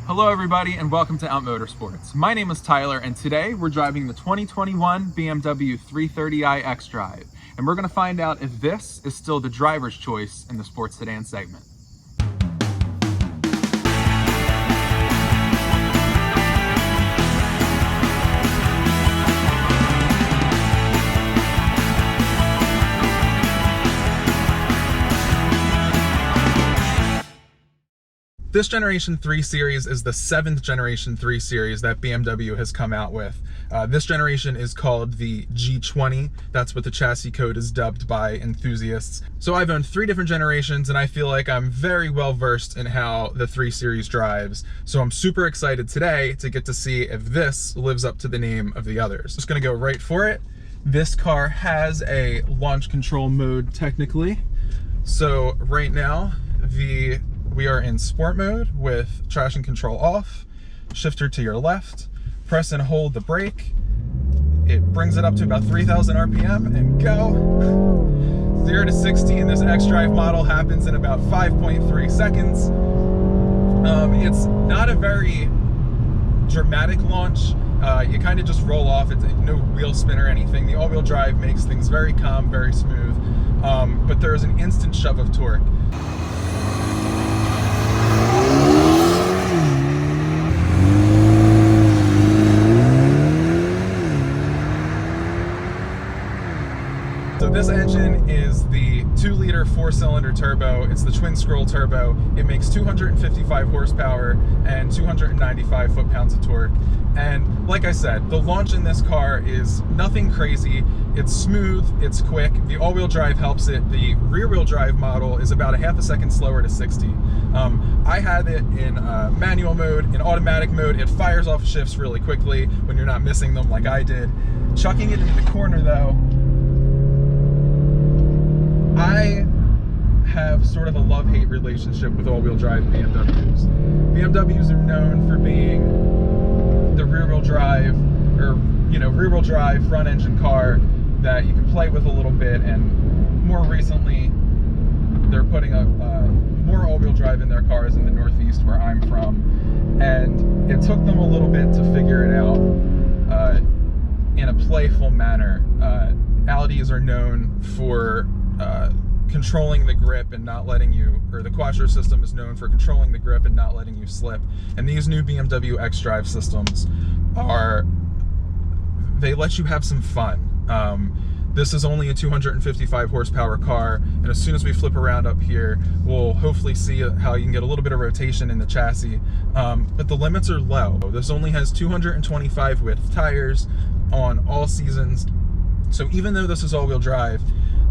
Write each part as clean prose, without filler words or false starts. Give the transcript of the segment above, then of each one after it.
Hello everybody and welcome to Motorsports. My name is Tyler and today we're driving the 2021 BMW 330i xDrive, and we're going to find out if this is still the driver's choice in the sports sedan segment. This Generation 3 Series is the 7th Generation 3 Series that BMW has come out with. This generation is called the G20. That's what the chassis code is dubbed by enthusiasts. So I've owned 3 different generations and I feel like I'm very well versed in how the 3 Series drives. So I'm super excited today to get to see if this lives up to the name of the others. Just gonna go right for it. This car has a launch control mode technically. So right now, we are in sport mode with traction control off, shifter to your left, press and hold the brake. It brings it up to about 3,000 RPM and go. 0 to 60 in this xDrive model happens in about 5.3 seconds. It's not a very dramatic launch. You kind of just roll off. It's no wheel spin or anything. The all-wheel drive makes things very calm, very smooth, but there is an instant shove of torque. So this engine is the 2-liter 4-cylinder turbo. It's the twin scroll turbo. It makes 255 horsepower and 295 foot-pounds of torque. And like I said, the launch in this car is nothing crazy. It's smooth, it's quick. The all-wheel drive helps it. The rear-wheel drive model is about a half a second slower to 60. I had it in manual mode. In automatic mode, it fires off shifts really quickly when you're not missing them like I did. Chucking it into the corner though, I have sort of a love-hate relationship with all-wheel drive BMWs. BMWs are known for being the rear-wheel drive, or rear-wheel drive front-engine car that you can play with a little bit, and more recently, they're putting up more all-wheel drive in their cars in the Northeast where I'm from, and it took them a little bit to figure it out in a playful manner. Audis are known for controlling the grip and not letting you, or the Quattro system is known for controlling the grip and not letting you slip. And these new BMW xDrive systems they let you have some fun. This is only a 255 horsepower car, and as soon as we flip around up here, we'll hopefully see how you can get a little bit of rotation in the chassis. But the limits are low. This only has 225 width tires on all seasons. So even though this is all-wheel drive,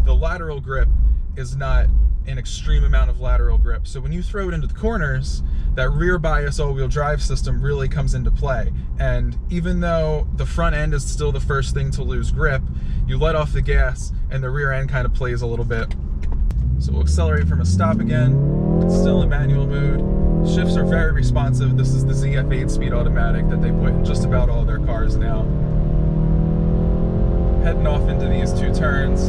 the lateral grip is not an extreme amount of lateral grip. So when you throw it into the corners, that rear bias all-wheel drive system really comes into play. And even though the front end is still the first thing to lose grip, you let off the gas and the rear end kind of plays a little bit. So we'll accelerate from a stop again. It's still in manual mode. Shifts are very responsive. This is the ZF 8-speed automatic that they put in just about all their cars now. Heading off into these 2 turns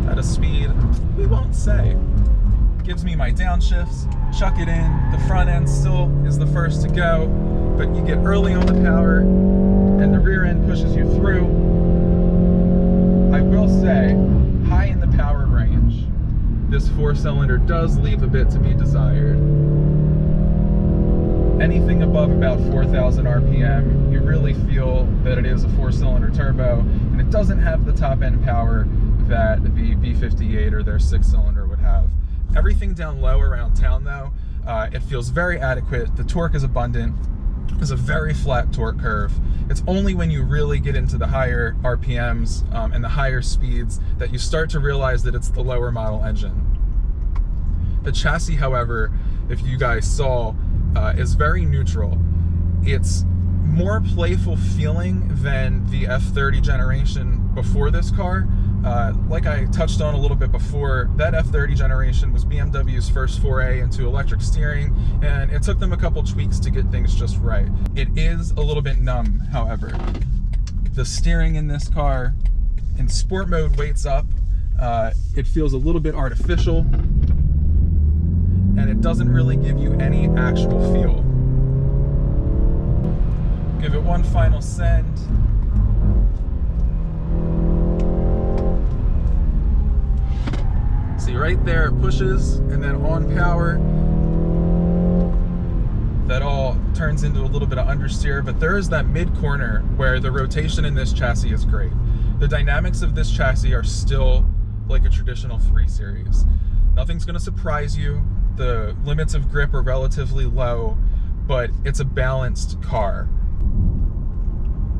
at a speed we won't say. Gives me my downshifts, chuck it in. The front end still is the first to go, but you get early on the power and the rear end pushes you through. I will say, high in the power range, this 4-cylinder does leave a bit to be desired. Anything above about 4,000 RPM, you really feel that it is a 4-cylinder turbo, and it doesn't have the top end power that the B58 or their 6-cylinder would have. Everything down low around town though, it feels very adequate. The torque is abundant. There's a very flat torque curve. It's only when you really get into the higher RPMs and the higher speeds that you start to realize that it's the lower model engine. The chassis, however, if you guys saw, is very neutral. It's more playful feeling than the F30 generation before this car. Like I touched on a little bit before, that F30 generation was BMW's first foray into electric steering, and it took them a couple tweaks to get things just right. It is a little bit numb, however. The steering in this car, in sport mode, weights up. It feels a little bit artificial. and it doesn't really give you any actual feel. Give it one final send. See, right there it pushes, and then on power, that all turns into a little bit of understeer, but there is that mid-corner where the rotation in this chassis is great. The dynamics of this chassis are still like a traditional 3 Series. Nothing's going to surprise you. The limits of grip are relatively low, but it's a balanced car.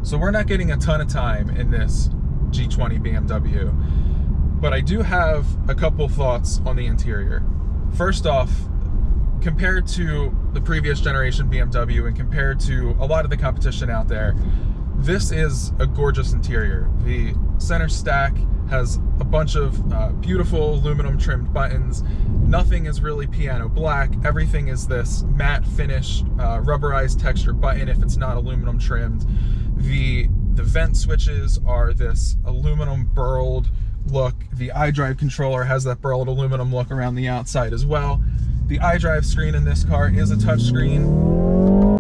So we're not getting a ton of time in this G20 BMW, but I do have a couple thoughts on the interior. First off, compared to the previous generation BMW and compared to a lot of the competition out there, this is a gorgeous interior. The center stack has a bunch of beautiful aluminum trimmed buttons. Nothing is really piano black. Everything is this matte finish, rubberized texture button if it's not aluminum trimmed. The vent switches are this aluminum burled look. The iDrive controller has that burled aluminum look around the outside as well. The iDrive screen in this car is a touch screen.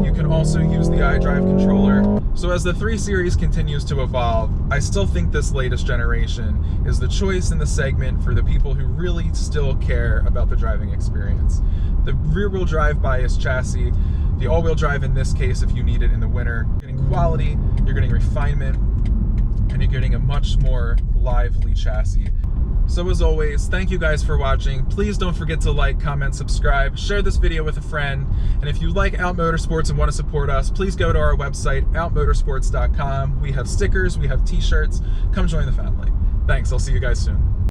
You can also use the iDrive controller. So as the 3 Series continues to evolve, I still think this latest generation is the choice in the segment for the people who really still care about the driving experience. The rear-wheel drive bias chassis, the all-wheel drive in this case if you need it in the winter, you're getting quality, you're getting refinement, and you're getting a much more lively chassis. So as always, thank you guys for watching. Please don't forget to like, comment, subscribe, share this video with a friend. And if you like Out Motorsports and want to support us, please go to our website, outmotorsports.com. We have stickers, we have t-shirts. Come join the family. Thanks, I'll see you guys soon.